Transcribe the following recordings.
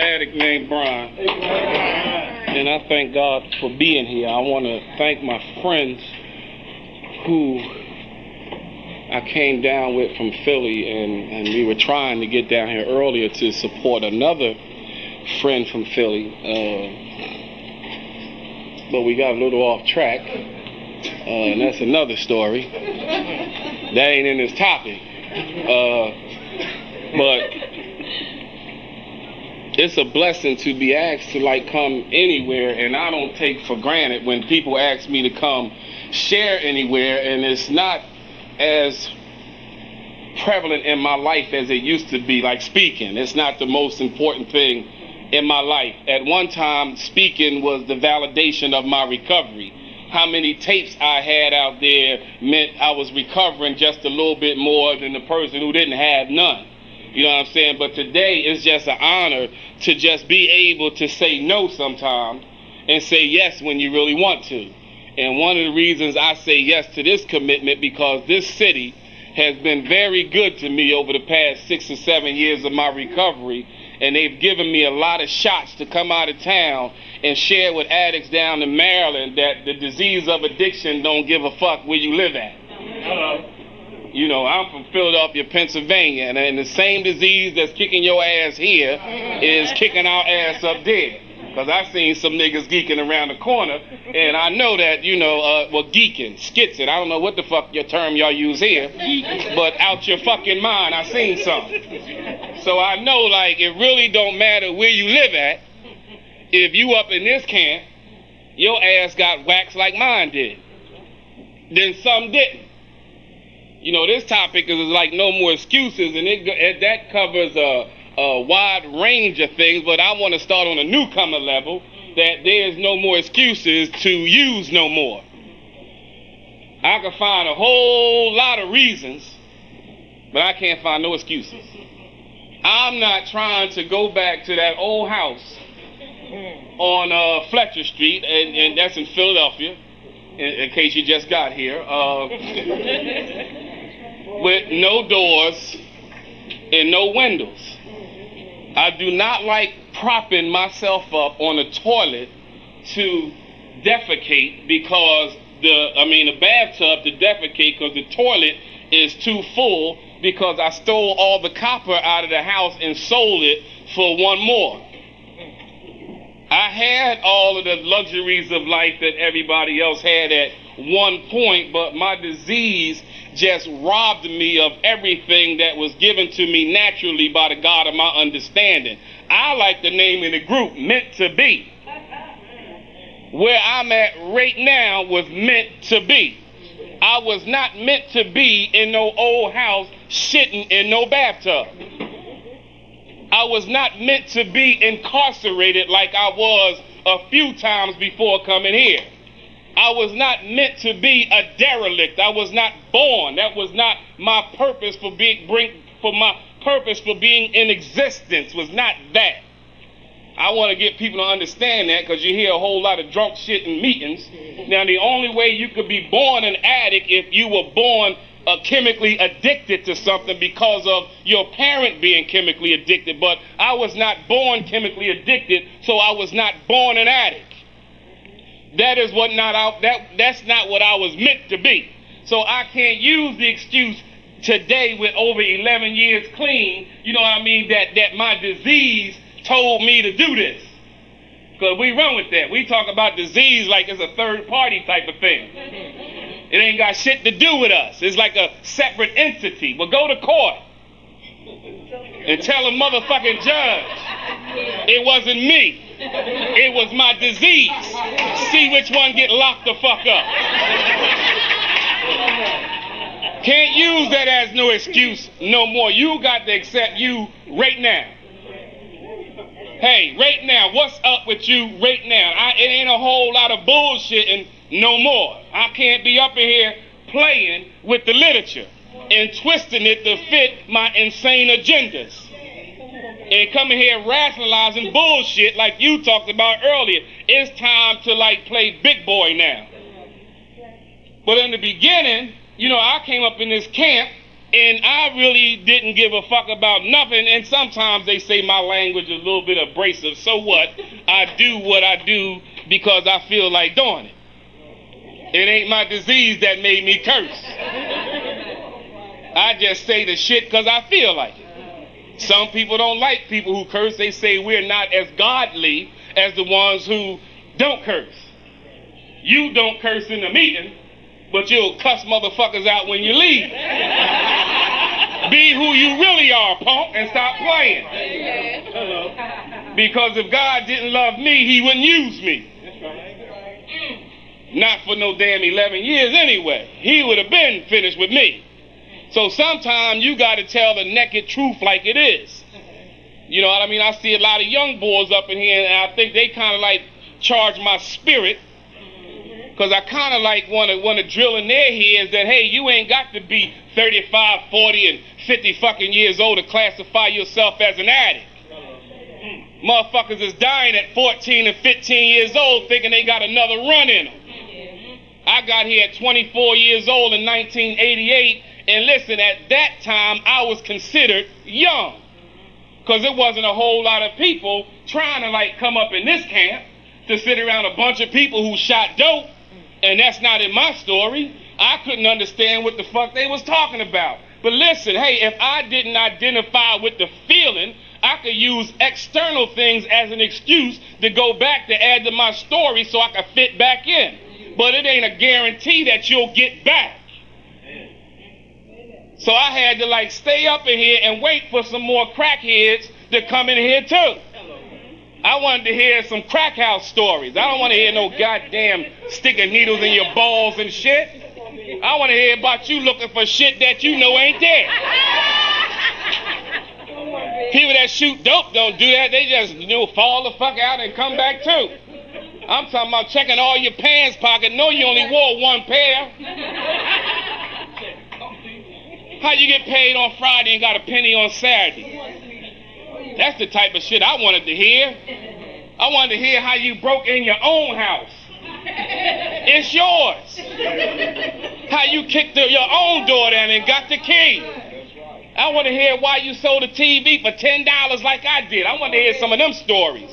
addict named Bryan, and I thank God for being here. I want to thank my friends who I came down with from Philly, and we were trying to get down here earlier to support another friend from Philly, but we got a little off track, and that's another story. That ain't in this topic, but it's a blessing to be asked to come anywhere, and I don't take for granted when people ask me to come share anywhere, and it's not as prevalent in my life as it used to be, like speaking. It's not the most important thing in my life. At one time, speaking was the validation of my recovery. How many tapes I had out there meant I was recovering just a little bit more than the person who didn't have none. You know what I'm saying? But today it's just an honor to just be able to say no sometimes and say yes when you really want to. And one of the reasons I say yes to this commitment, because this city has been very good to me over the past 6 or 7 years of my recovery, and they've given me a lot of shots to come out of town and share with addicts down in Maryland that the disease of addiction don't give a fuck where you live at. You know, I'm from Philadelphia, Pennsylvania, and the same disease that's kicking your ass here is kicking our ass up there. Because I've seen some niggas geeking around the corner, and I know that, geeking, skitzing, I don't know what the fuck your term y'all use here, but out your fucking mind, I seen some. So I know, it really don't matter where you live at. If you up in this camp, your ass got waxed like mine did. Then some didn't. You know, this topic is no more excuses, and that covers a wide range of things, but I want to start on a newcomer level, that there's no more excuses to use no more. I can find a whole lot of reasons, but I can't find no excuses. I'm not trying to go back to that old house on Fletcher Street, and that's in Philadelphia, in case you just got here, with no doors and no windows. I do not like propping myself up on a toilet to defecate because the bathtub to defecate because the toilet is too full because I stole all the copper out of the house and sold it for one more. I had all of the luxuries of life that everybody else had at one point, but my disease just robbed me of everything that was given to me naturally by the God of my understanding. I like the name of the group, Meant to Be. Where I'm at right now was meant to be. I was not meant to be in no old house shitting in no bathtub. I was not meant to be incarcerated like I was a few times before coming here. I was not meant to be a derelict. I was not born. That was not my purpose for being in existence. Was not that. I want to get people to understand that, because you hear a whole lot of drunk shit in meetings. Now, the only way you could be born an addict if you were born chemically addicted to something because of your parent being chemically addicted. But I was not born chemically addicted, so I was not born an addict. That's not what I was meant to be. So I can't use the excuse today with over 11 years clean, that my disease told me to do this. Because we run with that. We talk about disease like it's a third party type of thing. It ain't got shit to do with us. It's like a separate entity. Well, go to court and tell a motherfucking judge it wasn't me. It was my disease. See which one get locked the fuck up. Can't use that as no excuse no more. You got to accept you right now. Hey, right now, what's up with you right now? It ain't a whole lot of bullshitting no more. I can't be up in here playing with the literature and twisting it to fit my insane agendas. And coming here rationalizing bullshit like you talked about earlier. It's time to play big boy now. But in the beginning, I came up in this camp And I really didn't give a fuck about nothing. And sometimes they say my language is a little bit abrasive. So what? I do what I do because I feel like doing it. It ain't my disease that made me curse. I just say the shit because I feel like it. Some people don't like people who curse. They say we're not as godly as the ones who don't curse. You don't curse in the meeting, but you'll cuss motherfuckers out when you leave. Be who you really are, punk, and stop playing. Because if God didn't love me, he wouldn't use me. Not for no damn 11 years anyway. He would have been finished with me. So sometimes you got to tell the naked truth like it is. You know what I mean? I see a lot of young boys up in here, and I think they kind of like charge my spirit. Because I kind of like want to drill in their heads that, hey, you ain't got to be 35, 40, and 50 fucking years old to classify yourself as an addict. Motherfuckers is dying at 14 and 15 years old thinking they got another run in them. I got here at 24 years old in 1988, and listen, at that time I was considered young. Because there wasn't a whole lot of people trying to like come up in this camp to sit around a bunch of people who shot dope. And that's not in my story. I couldn't understand what the fuck they was talking about. But listen, hey, if I didn't identify with the feeling, I could use external things as an excuse to go back to add to my story so I could fit back in. But it ain't a guarantee that you'll get back. So I had to like stay up in here and wait for some more crackheads to come in here too. I wanted to hear some crack house stories. I don't want to hear no goddamn sticking needles in your balls and shit. I want to hear about you looking for shit that you know ain't there. People that shoot dope don't do that. They just, fall the fuck out and come back too. I'm talking about checking all your pants pocket. No, you only wore one pair. How you get paid on Friday and got a penny on Saturday? That's the type of shit I wanted to hear. I wanted to hear how you broke in your own house. It's yours. How you kicked your own door down and got the key. I want to hear why you sold a TV for $10 like I did. I want to hear some of them stories.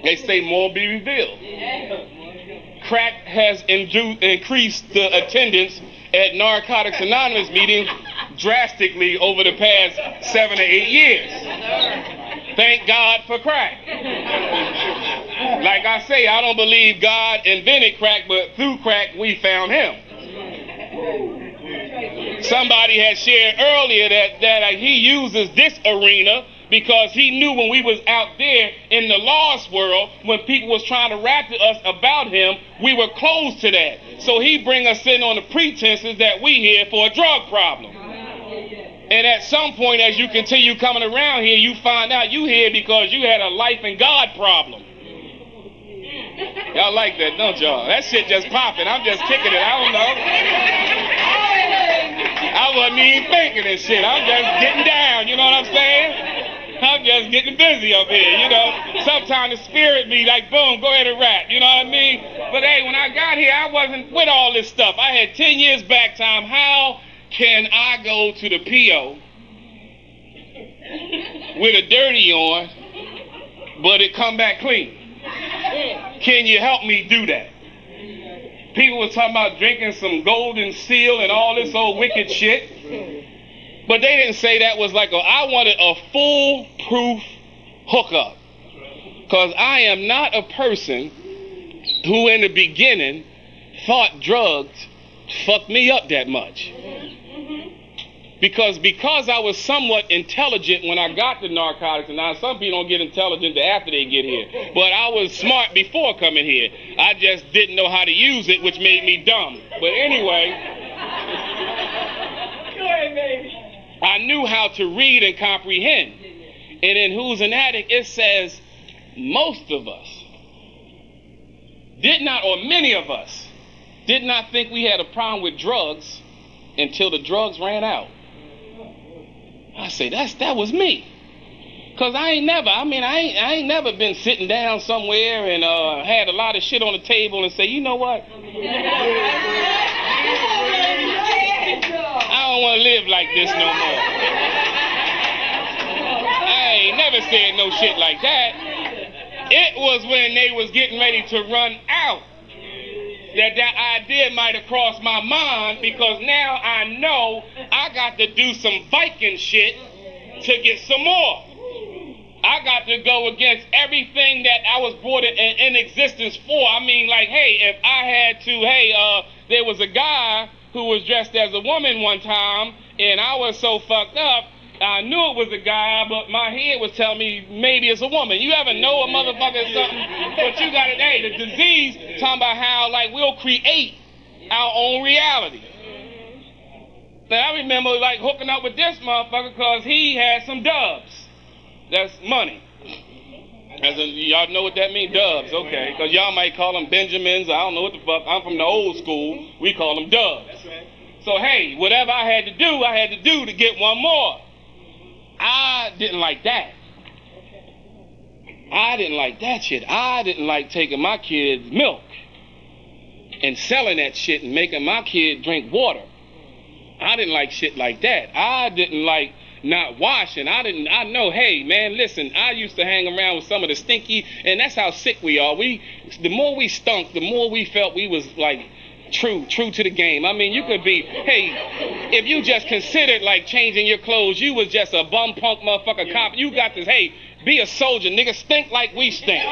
They say more will be revealed. Crack has increased the attendance at Narcotics Anonymous meetings drastically over the past 7 or 8 years. Thank God for crack. Like I say, I don't believe God invented crack, but through crack we found him. Somebody had shared earlier that he uses this arena because he knew when we was out there in the lost world, when people was trying to rap to us about him, we were close to that. So he bring us in on the pretenses that we here for a drug problem. And at some point, as you continue coming around here, you find out you here because you had a life and God problem. Y'all like that, don't y'all? That shit just popping. I'm just kicking it. I don't know. I wasn't even thinking this shit. I'm just getting down, you know what I'm saying? I'm just getting busy up here, Sometimes the spirit be like, boom, go ahead and rap, you know what I mean? But hey, when I got here, I wasn't with all this stuff. I had 10 years back time. How can I go to the PO with a dirty on, but it come back clean? Can you help me do that? People were talking about drinking some golden seal and all this old wicked shit. But they didn't say that was like I wanted a foolproof hookup. Because I am not a person who in the beginning thought drugs fucked me up that much. Because I was somewhat intelligent when I got to narcotics, and now some people don't get intelligent after they get here. But I was smart before coming here. I just didn't know how to use it, which made me dumb. But anyway, go ahead, baby. I knew how to read and comprehend. And in Who's an Addict, it says most of us did not, or many of us, did not think we had a problem with drugs until the drugs ran out. I say, that was me. Because I ain't never been sitting down somewhere and had a lot of shit on the table and say, you know what? I don't want to live like this no more. I ain't never said no shit like that. It was when they was getting ready to run out that idea might have crossed my mind, because now I know I got to do some Viking shit to get some more. I got to go against everything that I was brought in existence for. I mean, like, hey, if I had to, there was a guy who was dressed as a woman one time, and I was so fucked up, I knew it was a guy, but my head was telling me maybe it's a woman. You ever know a motherfucker is something, but you got it, hey, the disease, talking about how, like, we'll create our own reality. Now, I remember, like, hooking up with this motherfucker because he had some dubs. That's money. Y'all know what that means? Dubs, okay. Because y'all might call them Benjamins. I don't know what the fuck. I'm from the old school. We call them dubs. That's right. So, hey, whatever I had to do to get one more. I didn't like that. I didn't like that shit. I didn't like taking my kids' milk and selling that shit and making my kid drink water. I didn't like shit like that. I didn't like not washing. I know, hey, man, listen, I used to hang around with some of the stinky, and that's how sick we are. The more we stunk, the more we felt we was like true to the game. I mean, you could be, hey, if you just considered like changing your clothes, you was just a bum punk motherfucker cop. You got this, hey, be a soldier, nigga, stink like we stink.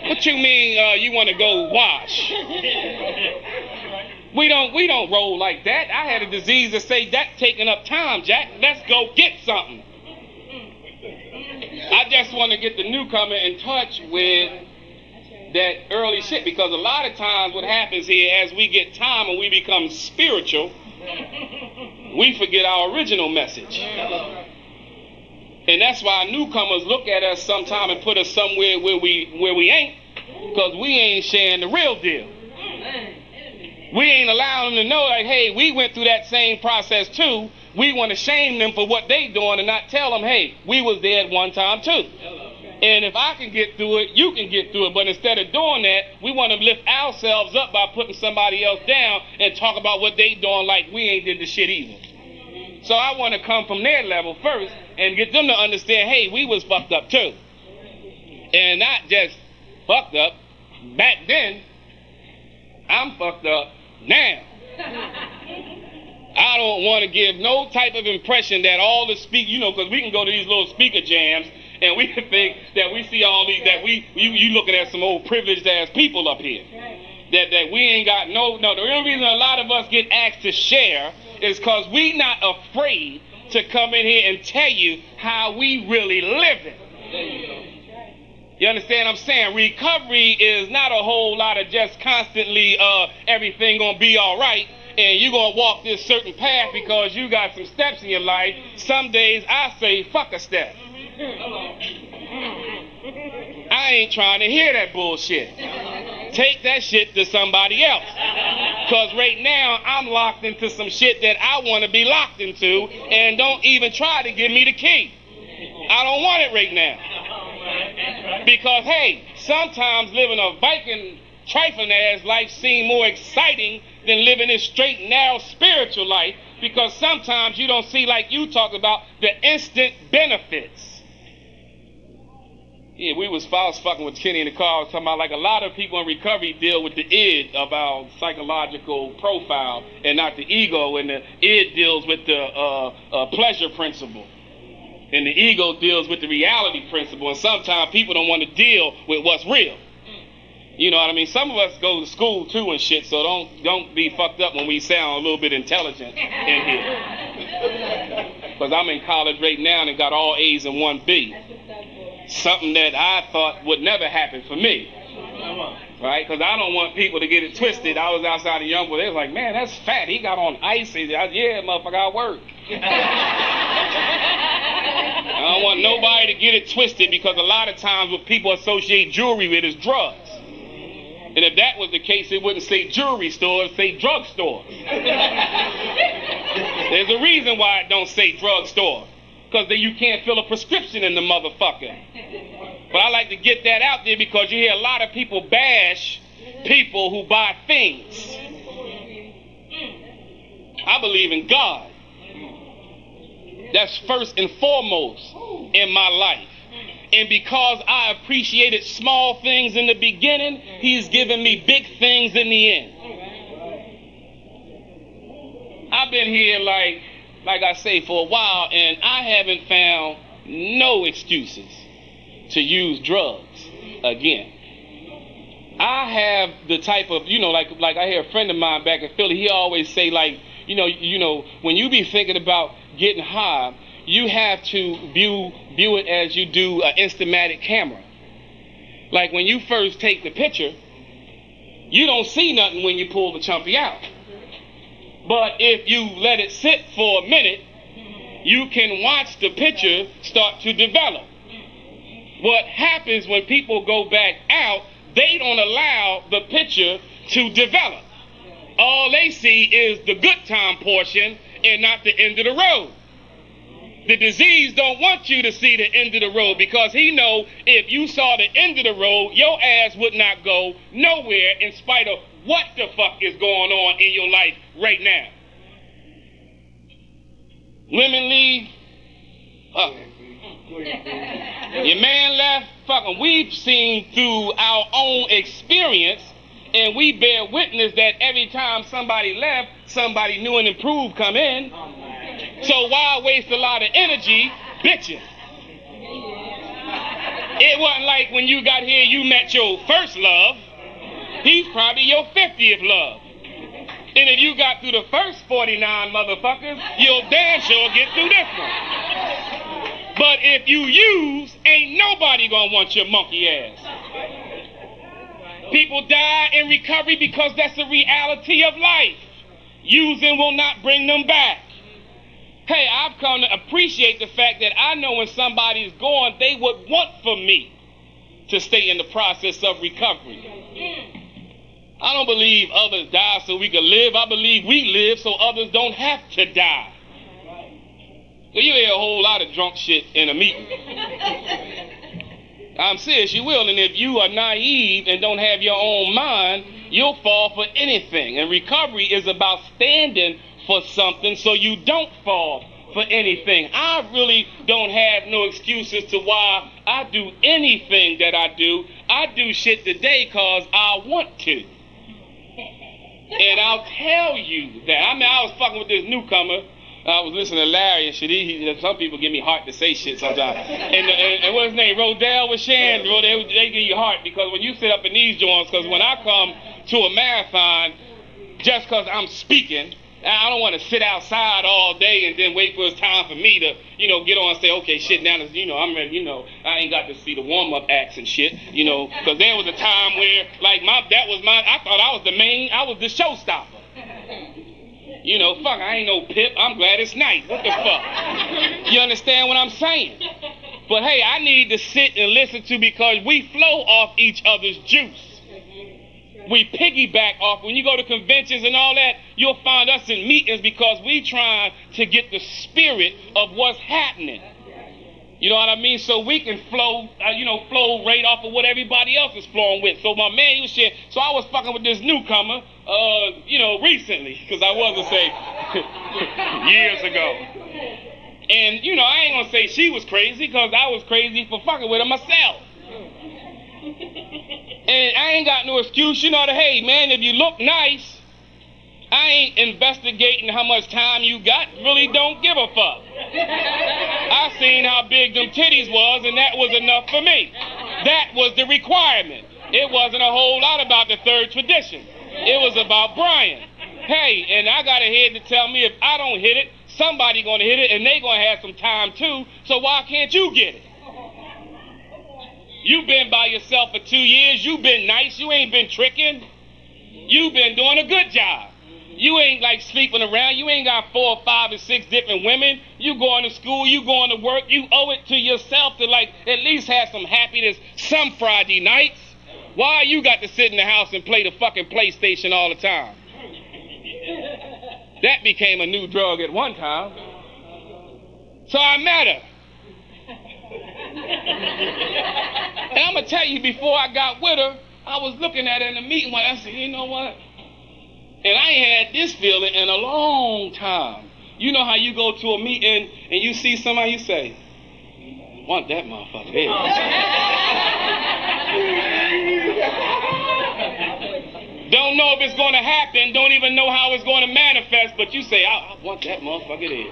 What you mean you want to go wash? We don't roll like that. I had a disease that say that taking up time, Jack. Let's go get something. I just want to get the newcomer in touch with that early shit, because a lot of times what happens here, as we get time and we become spiritual, we forget our original message. And that's why newcomers look at us sometime and put us somewhere where we ain't, because we ain't sharing the real deal. We ain't allowing them to know, like, hey, we went through that same process too. We want to shame them for what they doing and not tell them, hey, we was there at one time too. And if I can get through it, you can get through it. But instead of doing that, we want to lift ourselves up by putting somebody else down and talk about what they doing like we ain't did the shit either. So I want to come from their level first and get them to understand, hey, we was fucked up too. And not just fucked up back then. I'm fucked up now. I don't want to give no type of impression that all the because we can go to these little speaker jams and we can think that we see all these, that you looking at some old privileged ass people up here. That we ain't got no, the real reason a lot of us get asked to share is because we not afraid to come in here and tell you how we really living. You understand what I'm saying? Recovery is not a whole lot of just constantly everything gonna be all right and you're gonna walk this certain path because you got some steps in your life. Some days I say fuck a step. I ain't trying to hear that bullshit. Take that shit to somebody else. Because right now I'm locked into some shit that I want to be locked into, and don't even try to give me the key. I don't want it right now. Because, hey, sometimes living a Viking trifling ass life seems more exciting than living this straight, narrow spiritual life, because sometimes you don't see, like you talk about, the instant benefits. Yeah, I was fucking with Kenny in the car. I was talking about, like, a lot of people in recovery deal with the id of our psychological profile and not the ego, and the id deals with the pleasure principle. And the ego deals with the reality principle, and sometimes people don't want to deal with what's real. You know what I mean? Some of us go to school too and shit, so don't be fucked up when we sound a little bit intelligent in here. Because I'm in college right now and got all A's and 1 B. Something that I thought would never happen for me. Right? Because I don't want people to get it twisted. I was outside of Youngville. They was like, man, that's fat. He got on ice. Yeah, motherfucker, I work. I don't want nobody to get it twisted, because a lot of times what people associate jewelry with is drugs. And if that was the case, it wouldn't say jewelry store, it'd say drug store. There's a reason why it don't say drug store. Because then you can't fill a prescription in the motherfucker. But I like to get that out there because you hear a lot of people bash people who buy things. I believe in God. That's first and foremost in my life. And because I appreciated small things in the beginning, he's given me big things in the end. I've been here, like I say, for a while, and I haven't found no excuses to use drugs again. I have the type of, like I hear a friend of mine back in Philly, he always say, like, when you be thinking about getting high, you have to view it as you do an Instamatic camera. Like when you first take the picture, you don't see nothing when you pull the chumpy out. But if you let it sit for a minute, you can watch the picture start to develop. What happens when people go back out, they don't allow the picture to develop. All they see is the good time portion and not the end of the road. The disease don't want you to see the end of the road because he know if you saw the end of the road, your ass would not go nowhere in spite of what the fuck is going on in your life right now. Women leave. Your man left. Fucking, we've seen through our own experience, and we bear witness that every time somebody left, somebody new and improved come in. So why waste a lot of energy bitching? It wasn't like when you got here, you met your first love. He's probably your 50th love. And if you got through the first 49 motherfuckers, you'll damn sure get through this one. But if you use, ain't nobody gonna want your monkey ass. People die in recovery because that's the reality of life. Using will not bring them back. Hey, I've come to appreciate the fact that I know when somebody's gone, they would want for me to stay in the process of recovery. I don't believe others die so we can live. I believe we live so others don't have to die. So you hear a whole lot of drunk shit in a meeting. I'm serious, you will. And if you are naive and don't have your own mind, you'll fall for anything. And recovery is about standing for something so you don't fall for anything. I really don't have no excuses to why I do anything that I do. I do shit today because I want to. And I'll tell you that. I mean, I was fucking with this newcomer. I was listening to Larry and shit. Some people give me heart to say shit sometimes. And what's his name? Rodell with Shan. They give you heart because when you sit up in these joints, because when I come to a marathon, just because I'm speaking, I don't want to sit outside all day and then wait for it's time for me to, get on and say, okay, shit, now, I'm ready, I ain't got to see the warm-up acts and shit, because there was a time where, like, I thought I was the showstopper. Fuck, I ain't no Pip. I'm glad it's night. What the fuck? You understand what I'm saying? But hey, I need to sit and listen to because we flow off each other's juice. We piggyback off. When you go to conventions and all that, you'll find us in meetings because we trying to get the spirit of what's happening. You know what I mean? So we can flow right off of what everybody else is flowing with. So my man, he was shit. So I was fucking with this newcomer, recently, because I wasn't say years ago. And, I ain't gonna say she was crazy because I was crazy for fucking with her myself. And I ain't got no excuse, hey man, if you look nice, I ain't investigating how much time you got, really don't give a fuck. I seen how big them titties was and that was enough for me. That was the requirement. It wasn't a whole lot about the third tradition. It was about Bryan. Hey, and I got a head to tell me if I don't hit it, somebody gonna hit it and they gonna have some time too, so why can't you get it? You've been by yourself for 2 years. You've been nice. You ain't been tricking. You've been doing a good job. You ain't like sleeping around. You ain't got 4 or 5 or 6 different women. You going to school. You going to work. You owe it to yourself to like at least have some happiness some Friday nights. Why you got to sit in the house and play the fucking PlayStation all the time? That became a new drug at one time. So I met her. And I'm going to tell you, before I got with her, I was looking at her in the meeting when I said, you know what? And I ain't had this feeling in a long time. You know how you go to a meeting and you see somebody, you say, want that motherfucker here. Don't know if it's going to happen, don't even know how it's going to manifest, but you say, I want that motherfucker there.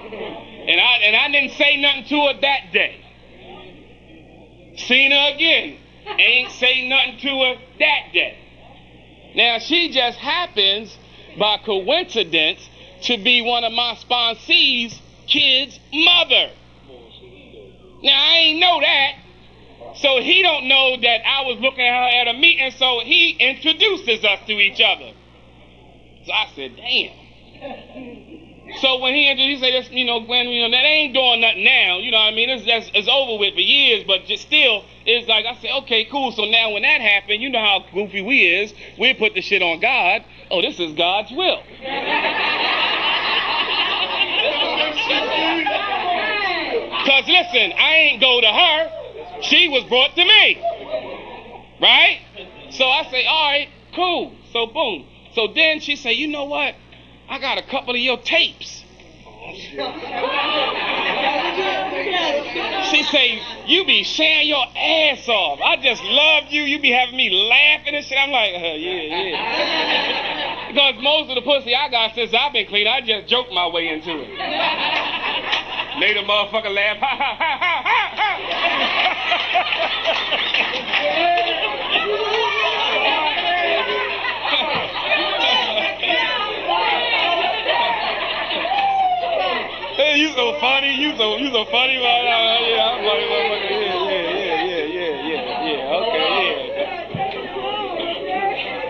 And I didn't say nothing to her that day. Seen her again. Ain't say nothing to her that day. Now, she just happens, by coincidence, to be one of my sponsees' kids' mother. Now, I ain't know that. So he don't know that I was looking at her at a meeting, so he introduces us to each other. So I said, damn. So when he introduced, he said, Gwen, that ain't doing nothing now. You know what I mean? It's over with for years, but just still, it's like, I said, okay, cool. So now when that happened, you know how goofy we is. We put the shit on God. Oh, this is God's will. Because listen, I ain't go to her. She was brought to me. Right? So I say, all right, cool. So boom. So then she say, you know what? I got a couple of your tapes. She say, you be sharing your ass off. I just love you. You be having me laughing and shit. I'm like, yeah. Because most of the pussy I got since I've been clean, I just joke my way into it. Made a motherfucker laugh. Ha, ha, ha, ha, ha, ha. Hey, you so funny. You so funny. Yeah, I'm funny. Yeah. Okay,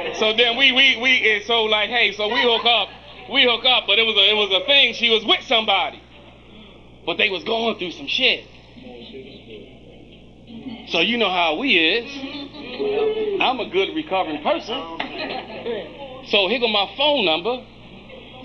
yeah. So then we so like, hey, so we hook up, but it was a thing. She was with somebody. But they was going through some shit. So you know how we is. I'm a good recovering person. So here go my phone number.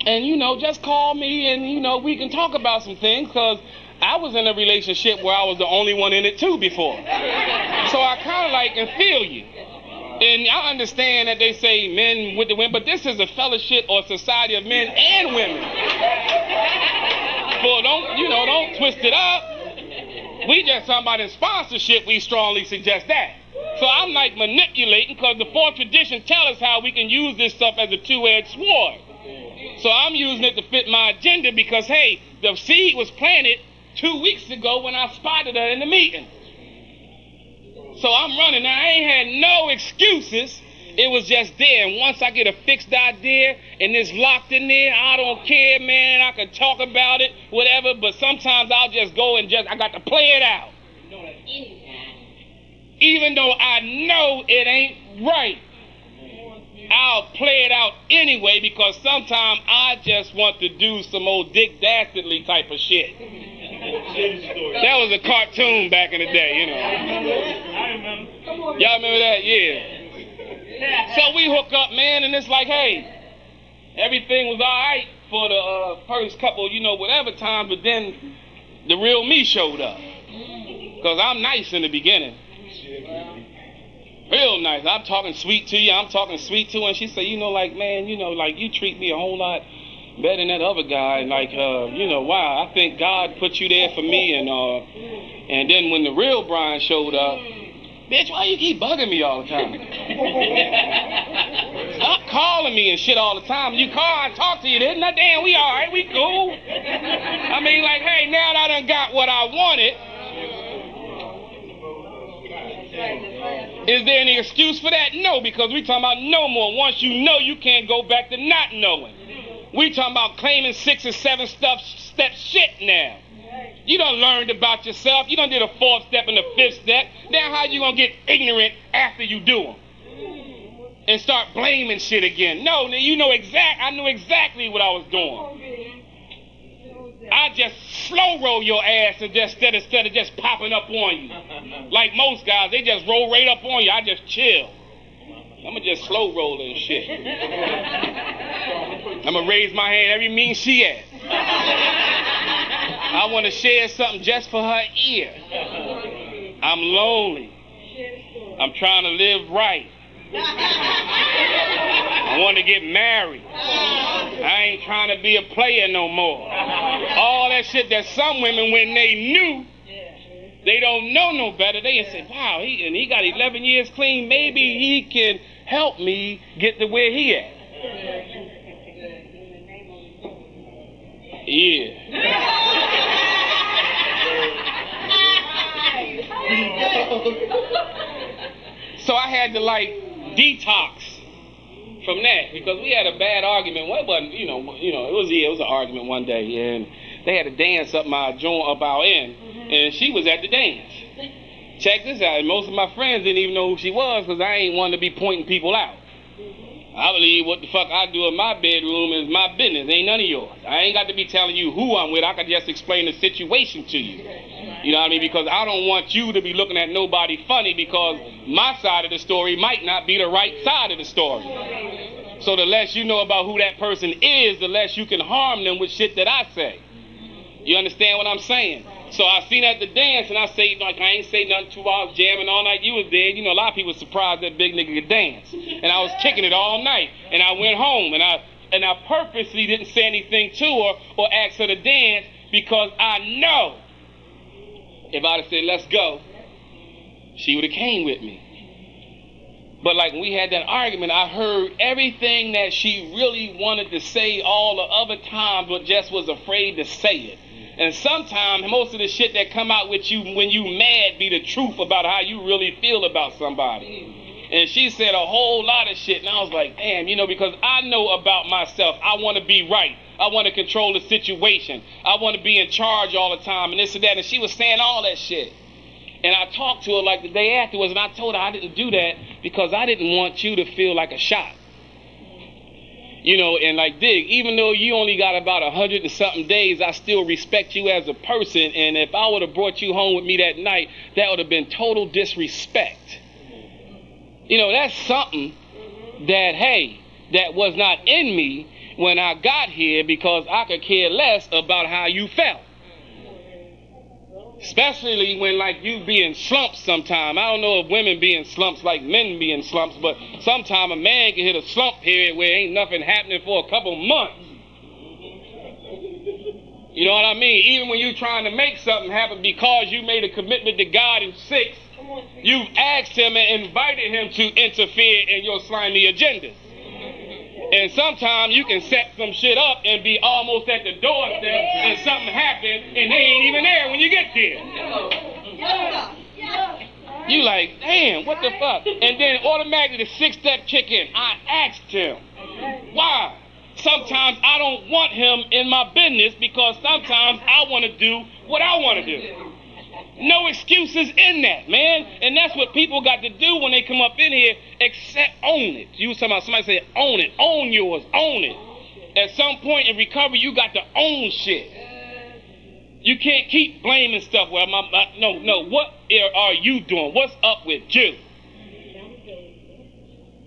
And, just call me and, we can talk about some things. Because I was in a relationship where I was the only one in it too before. So I kind of like and feel you. And I understand that they say men with the women. But this is a fellowship or society of men and women. Well, don't twist it up. We just talking about in sponsorship, we strongly suggest that. So I'm like manipulating because the fourth tradition tell us how we can use this stuff as a two-edged sword. So I'm using it to fit my agenda because, hey, the seed was planted 2 weeks ago when I spotted her in the meeting. So I'm running. Now, I ain't had no excuses. It was just there. And once I get a fixed idea and it's locked in there, I don't care, man. I can talk about it, whatever. But sometimes I'll just go and I got to play it out. Even though I know it ain't right, I'll play it out anyway because sometimes I just want to do some old Dick Dastardly type of shit. That was a cartoon back in the day, I remember. Y'all remember that? Yeah. So we hook up, man, and it's like, hey, everything was all right for the first couple, whatever time, but then the real me showed up. Because I'm nice in the beginning. Real nice. I'm talking sweet to you. I'm talking sweet to her. And she said, man, you treat me a whole lot better than that other guy. Wow, I think God put you there for me. And then when the real Bryan showed up, bitch, why you keep bugging me all the time? Stop calling me and shit all the time. You call, I talk to you. Isn't that damn, we all right, we cool. I mean, like, hey, now that I done got what I wanted, is there any excuse for that? No, because we talking about no more. Once you know, you can't go back to not knowing. We talking about claiming 6 or 7 step shit now. You done learned about yourself. You done did a 4th step and a 5th step. Now how you gonna get ignorant after you do them? And start blaming shit again. No, I knew exactly what I was doing. I just slow roll your ass and instead of just popping up on you. Like most guys, they just roll right up on you. I just chill. I'ma just slow roll and shit. I'ma raise my hand every meeting she at. I want to share something just for her ear. I'm lonely. I'm trying to live right. I I want to get married. I ain't trying to be a player no more. All that shit that some women, when they knew, they don't know no better, they say, wow, he got 11 years clean, maybe he can help me get to where he at. Yeah. So I had to like detox from that because we had a bad argument. Well, it wasn't, it was an argument one day, and they had a dance up our end, and she was at the dance. Check this out. Most of my friends didn't even know who she was because I ain't wanting to be pointing people out. I believe what the fuck I do in my bedroom is my business. Ain't none of yours. I ain't got to be telling you who I'm with. I can just explain the situation to you. You know what I mean? Because I don't want you to be looking at nobody funny because my side of the story might not be the right side of the story. So the less you know about who that person is, the less you can harm them with shit that I say. You understand what I'm saying? So I seen at the dance, and I say, like, I ain't say nothing 2 hours jamming all night. You was there. You know, a lot of people were surprised that big nigga could dance. And I was kicking it all night. And I went home, and I purposely didn't say anything to her or ask her to dance because I know if I'd have said, let's go, she would have came with me. But like when we had that argument, I heard everything that she really wanted to say all the other times, but just was afraid to say it. And sometimes most of the shit that come out with you when you mad be the truth about how you really feel about somebody. And she said a whole lot of shit, and I was like, damn, because I know about myself. I want to be right. I want to control the situation. I want to be in charge all the time, and this and that. And she was saying all that shit. And I talked to her like the day afterwards, and I told her I didn't do that because I didn't want you to feel like a shot. And like, dig, even though you only got about 100 and something days, I still respect you as a person. And if I would have brought you home with me that night, that would have been total disrespect. That's something that, hey, that was not in me when I got here because I could care less about how you felt. Especially when, like, you be in slumps sometime. I don't know if women be in slumps like men be in slumps, but sometime a man can hit a slump period where ain't nothing happening for a couple months. You know what I mean? Even when you're trying to make something happen because you made a commitment to God in 6, you've asked him and invited him to interfere in your slimy agendas. And sometimes you can set some shit up and be almost at the doorstep and something happen and they ain't even there when you get there. You like, damn, what the fuck? And then automatically the 6-step kick in. I asked him. Why? Sometimes I don't want him in my business because sometimes I want to do what I want to do. No excuses in that, man. And that's what people got to do when they come up in here, except own it. You was talking about somebody said, own it. Own yours. Own it. At some point in recovery, you got to own shit. You can't keep blaming stuff. Well, no. What are you doing? What's up with you?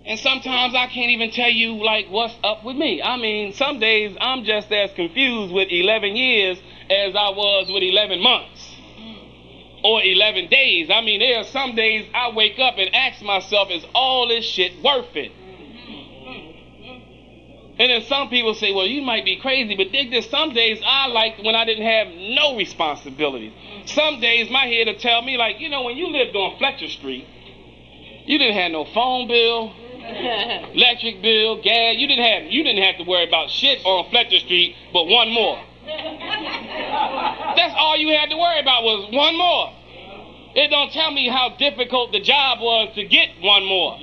And sometimes I can't even tell you, like, what's up with me. I mean, some days I'm just as confused with 11 years as I was with 11 months. Or 11 days. I mean, there are some days I wake up and ask myself, is all this shit worth it? And then some people say, well, you might be crazy, but dig this, some days I liked when I didn't have no responsibilities. Some days my head will tell me, like, when you lived on Fletcher Street, you didn't have no phone bill, electric bill, gas. You didn't have to worry about shit on Fletcher Street, but one more. That's all you had to worry about was one more. It don't tell me how difficult the job was to get one more.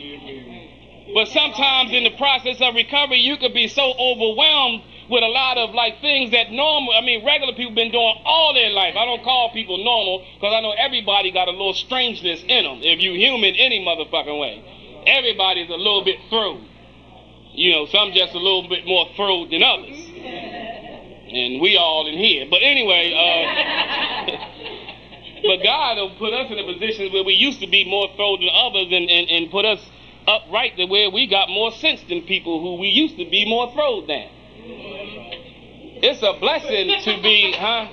But sometimes in the process of recovery, you could be so overwhelmed with a lot of like things that regular people been doing all their life. I don't call people normal because I know everybody got a little strangeness in them. If you human any motherfucking way, everybody's a little bit through. Some just a little bit more through than others. And we all in here. But anyway, but God will put us in a position where we used to be more thrown than others and put us upright to where we got more sense than people who we used to be more thrown than. It's a blessing to be, huh?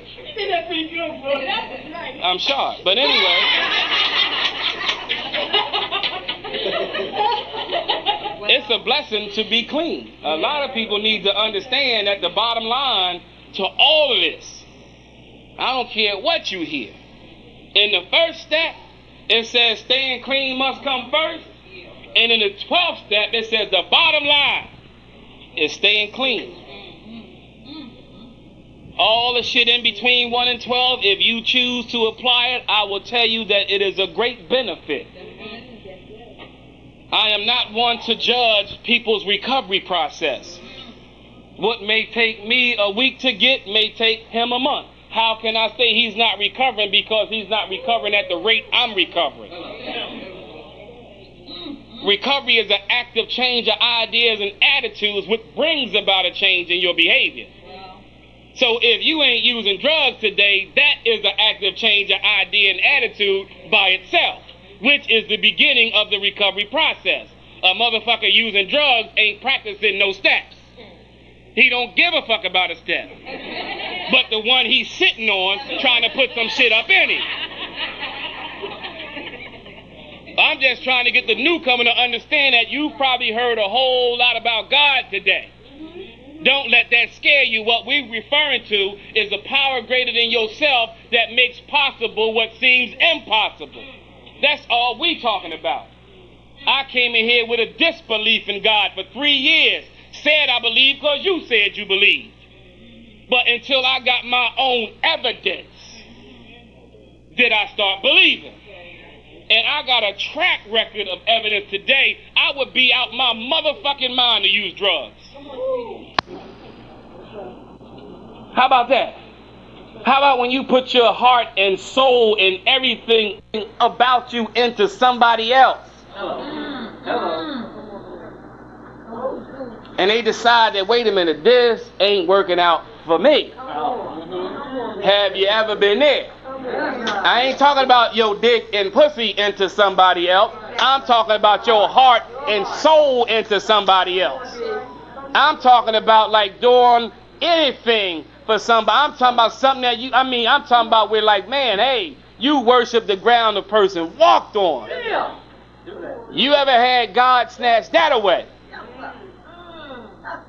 I'm sharp. But anyway. It's a blessing to be clean. A lot of people need to understand that the bottom line to all of this, I don't care what you hear. In the first step, it says staying clean must come first. And in the 12th step, it says the bottom line is staying clean. All the shit in between 1 and 12, if you choose to apply it, I will tell you that it is a great benefit. I am not one to judge people's recovery process. What may take me a week to get may take him a month. How can I say he's not recovering because he's not recovering at the rate I'm recovering? Recovery is an active change of ideas and attitudes, which brings about a change in your behavior. So if you ain't using drugs today, that is an active change of idea and attitude by itself, which is the beginning of the recovery process. A motherfucker using drugs ain't practicing no steps. He don't give a fuck about a step. But the one he's sitting on trying to put some shit up in him. I'm just trying to get the newcomer to understand that you've probably heard a whole lot about God today. Don't let that scare you. What we're referring to is a power greater than yourself that makes possible what seems impossible. That's all we talking about. I came in here with a disbelief in God for 3 years. Said I believe because you said you believed. But until I got my own evidence, did I start believing. And I got a track record of evidence today. I would be out my motherfucking mind to use drugs. How about that? How about when you put your heart and soul and everything about you into somebody else? And they decide that, wait a minute, this ain't working out for me. Have you ever been there? I ain't talking about your dick and pussy into somebody else. I'm talking about your heart and soul into somebody else. I'm talking about like doing anything for somebody. I'm talking about something that I'm talking about where like, man, hey, you worship the ground the person walked on. You ever had God snatch that away?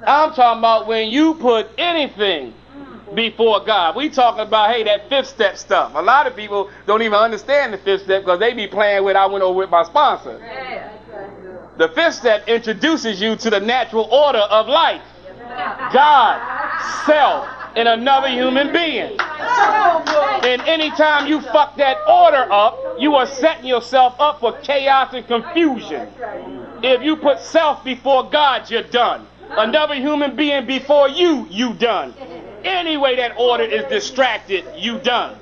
I'm talking about when you put anything before God. We talking about, hey, that 5th step stuff. A lot of people don't even understand the 5th step because they be playing with, I went over with my sponsor. The 5th step introduces you to the natural order of life. God, self, and another human being. And anytime you fuck that order up, you are setting yourself up for chaos and confusion. If you put self before God, you're done. Another human being before you, you done. Any way that order is distracted, you done.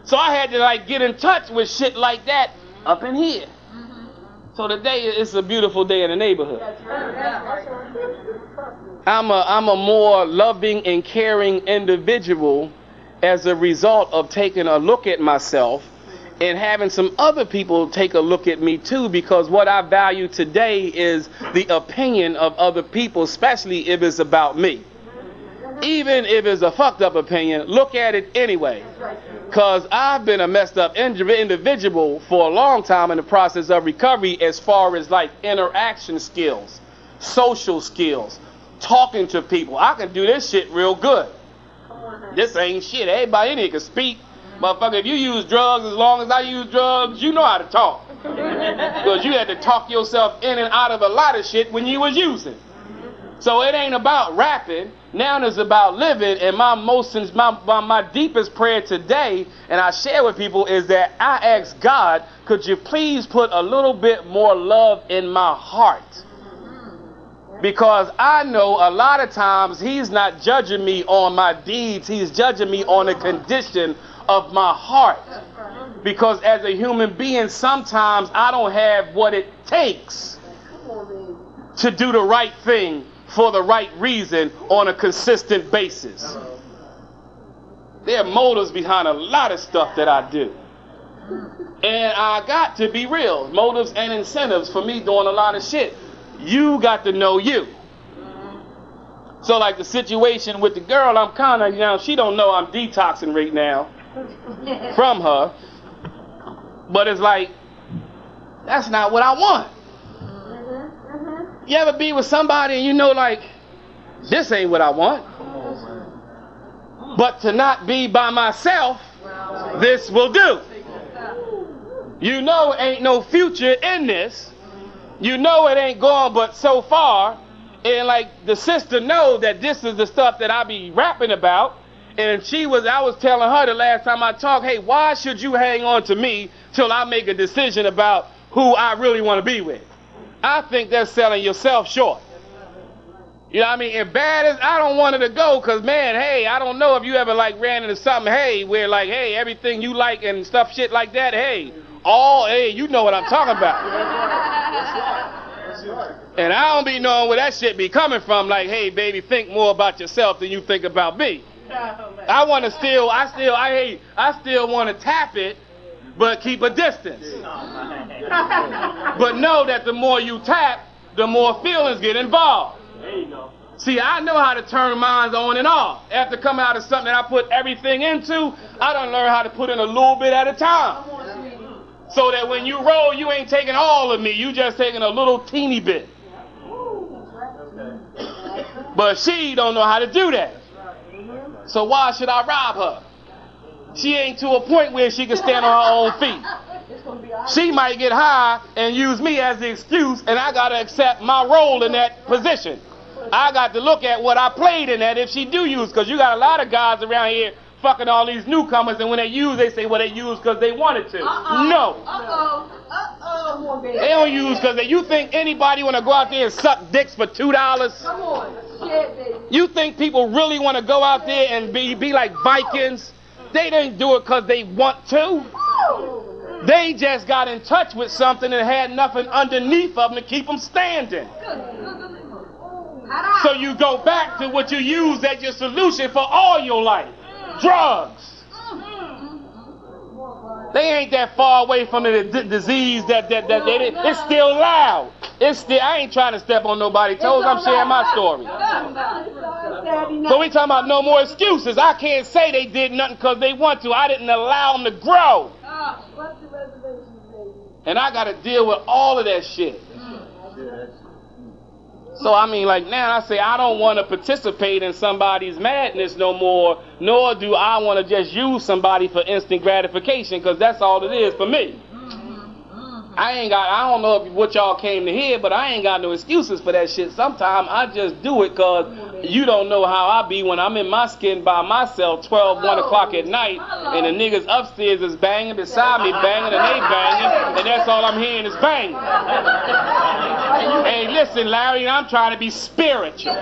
So I had to like get in touch with shit like that up in here. So today is a beautiful day in the neighborhood. I'm a more loving and caring individual as a result of taking a look at myself and having some other people take a look at me too, because what I value today is the opinion of other people, especially if it's about me. Even if it's a fucked up opinion, look at it anyway. Because I've been a messed up individual for a long time in the process of recovery as far as like interaction skills, social skills, talking to people. I can do this shit real good. This ain't shit. Everybody in here can speak. Motherfucker, if you use drugs as long as I use drugs, you know how to talk. Because you had to talk yourself in and out of a lot of shit when you was using. So it ain't about rapping. Now it's about living. And my deepest prayer today, and I share with people, is that I ask God, could you please put a little bit more love in my heart? Because I know a lot of times he's not judging me on my deeds. He's judging me on the condition of my heart. Because as a human being, sometimes I don't have what it takes to do the right thing for the right reason on a consistent basis. There are motives behind a lot of stuff that I do. And I got to be real. Motives and incentives for me doing a lot of shit. You got to know you. So like the situation with the girl, I'm kind of, she don't know I'm detoxing right now from her. But it's like, that's not what I want. You ever be with somebody and you know, like, this ain't what I want. But to not be by myself, this will do. You know ain't no future in this. You know it ain't going but so far. And like the sister know that this is the stuff that I be rapping about. And I was telling her the last time I talked, hey, why should you hang on to me till I make a decision about who I really want to be with? I think that's selling yourself short. You know what I mean? And bad as I don't want it to go, because, man, hey, I don't know if you ever, like, ran into something, hey, where, like, hey, everything you like and stuff, shit like that, hey, you know what I'm talking about. And I don't be knowing where that shit be coming from, like, hey, baby, think more about yourself than you think about me. I still want to tap it, but keep a distance. But know that the more you tap, the more feelings get involved. There you go. See, I know how to turn minds on and off. After coming out of something that I put everything into, I done learned how to put in a little bit at a time. So that when you roll, you ain't taking all of me. You just taking a little teeny bit. But she don't know how to do that. So why should I rob her? She ain't to a point where she can stand on her own feet. She might get high and use me as the excuse, and I got to accept my role in that position. I got to look at what I played in that if she do use, because you got a lot of guys around here fucking all these newcomers, and when they use, they say, well, they use because they wanted to. No. They don't use because you think anybody want to go out there and suck dicks for $2? Come on. Shit, baby. You think people really want to go out there and be like Vikings? They didn't do it because they want to. They just got in touch with something and had nothing underneath of them to keep them standing. So you go back to what you use as your solution for all your life. Drugs. They ain't that far away from the disease that it's still loud. I ain't trying to step on nobody's toes. I'm sharing my story. So we talking about no more excuses. I can't say they did nothing because they want to. I didn't allow them to grow. And I got to deal with all of that shit. So I mean, like now I say I don't want to participate in somebody's madness no more, nor do I want to just use somebody for instant gratification, because that's all it is for me. I don't know what y'all came to hear, but I ain't got no excuses for that shit. Sometimes I just do it because you don't know how I be when I'm in my skin by myself 1 o'clock at night, and the niggas upstairs is banging, beside me banging, and they banging, and that's all I'm hearing is banging. Hey, listen, Larry, I'm trying to be spiritual.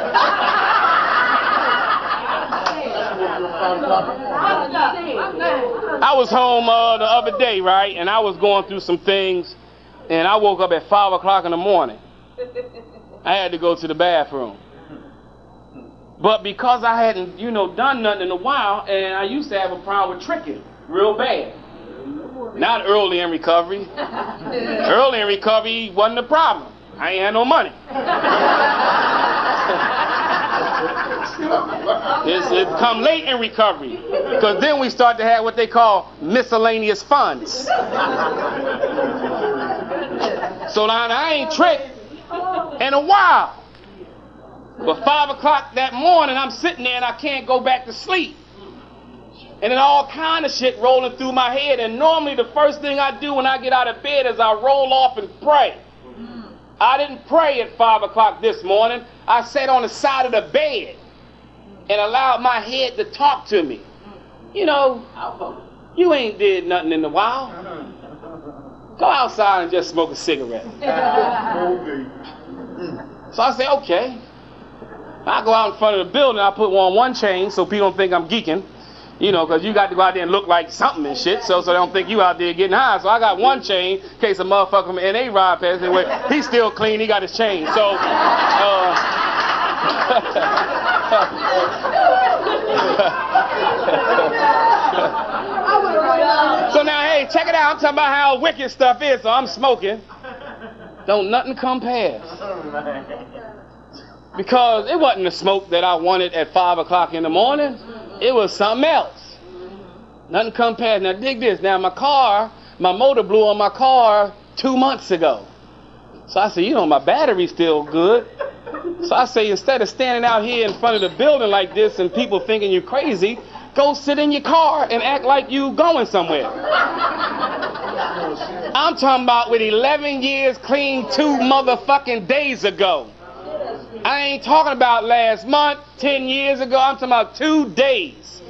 I was home the other day, right, and I was going through some things, and I woke up at 5 o'clock in the morning. I had to go to the bathroom. But because I hadn't, done nothing in a while, and I used to have a problem with tricking real bad. Not early in recovery. Early in recovery wasn't a problem. I ain't had no money. It come late in recovery, because then we start to have what they call miscellaneous funds. So now I ain't tricked in a while. But 5 o'clock that morning, I'm sitting there and I can't go back to sleep. And then all kind of shit rolling through my head. And normally the first thing I do when I get out of bed is I roll off and pray. I didn't pray at 5 o'clock this morning. I sat on the side of the bed and allowed my head to talk to me. You ain't did nothing in a while. Go outside and just smoke a cigarette. So I say, okay. I go out in front of the building, I put one chain so people don't think I'm geeking. Because you got to go out there and look like something and shit, so they don't think you out there getting high. So I got one chain in case a motherfucker from NA ride past and he's still clean, he got his chain. So, so now, hey, check it out. I'm talking about how wicked stuff is, so I'm smoking. Don't nothing come past. Because it wasn't the smoke that I wanted at 5 o'clock in the morning. It was something else. Nothing come past. Now dig this. Now my motor blew on my car 2 months ago. So I said, you know, my battery's still good. So I say, instead of standing out here in front of the building like this and people thinking you're crazy, go sit in your car and act like you going somewhere. I'm talking about with 11 years clean 2 motherfucking days ago. I ain't talking about last month, 10 years ago. I'm talking about 2 days.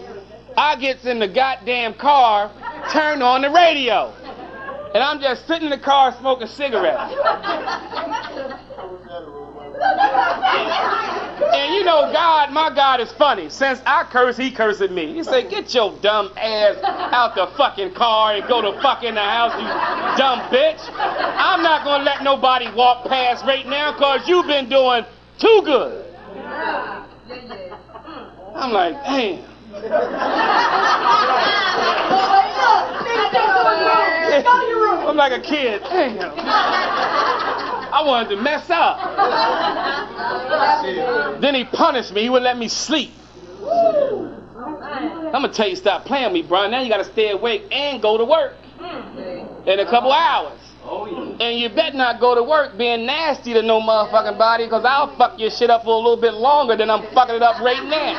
I gets in the goddamn car, turn on the radio. And I'm just sitting in the car smoking cigarettes. And you know, God, my God is funny. Since I curse, he cursed me. He said, get your dumb ass out the fucking car and go to fuck in the house, you dumb bitch. I'm not going to let nobody walk past right now because you've been doing too good. I'm like, damn. I'm like a kid. Damn. I wanted to mess up. Then he punished me. He wouldn't let me sleep. I'm going to tell you, stop playing with me, Bryan. Now you got to stay awake and go to work in a couple hours. And you better not go to work being nasty to no motherfucking body, because I'll fuck your shit up for a little bit longer than I'm fucking it up right now.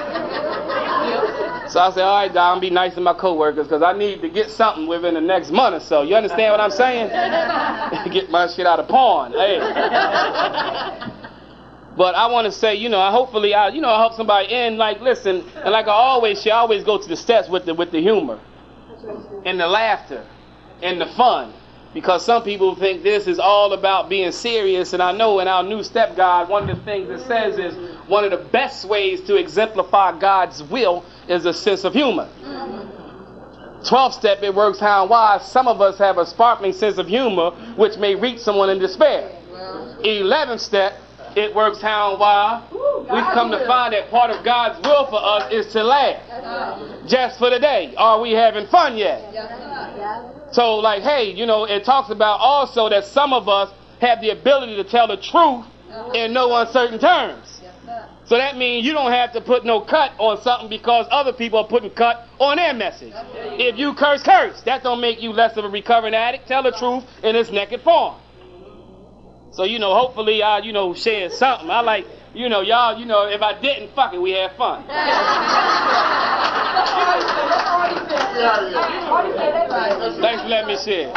So I said, all right, God, I'm be nice to my coworkers because I need to get something within the next month or so. You understand what I'm saying? Get my shit out of pawn. Hey. But I want to say, you know, hopefully I help somebody in. Like, listen, and like I always say, I always go to the steps with the humor and the laughter and the fun. Because some people think this is all about being serious, and I know in our new step guide, one of the things it says is one of the best ways to exemplify God's will is a sense of humor. 12th step, it works how and why. Some of us have a sparkling sense of humor, which may reach someone in despair. 11th step, it works how and why. We've come to find that part of God's will for us is to laugh. Just for the day. Are we having fun yet? So, like, hey, you know, it talks about also that some of us have the ability to tell the truth in no uncertain terms. So that means you don't have to put no cut on something because other people are putting cut on their message. If you curse, curse. That don't make you less of a recovering addict. Tell the truth in its naked form. So, you know, hopefully I, you know, share something. I like, you know, y'all, you know, if I didn't, fuck it, we had fun. Thanks for letting me share.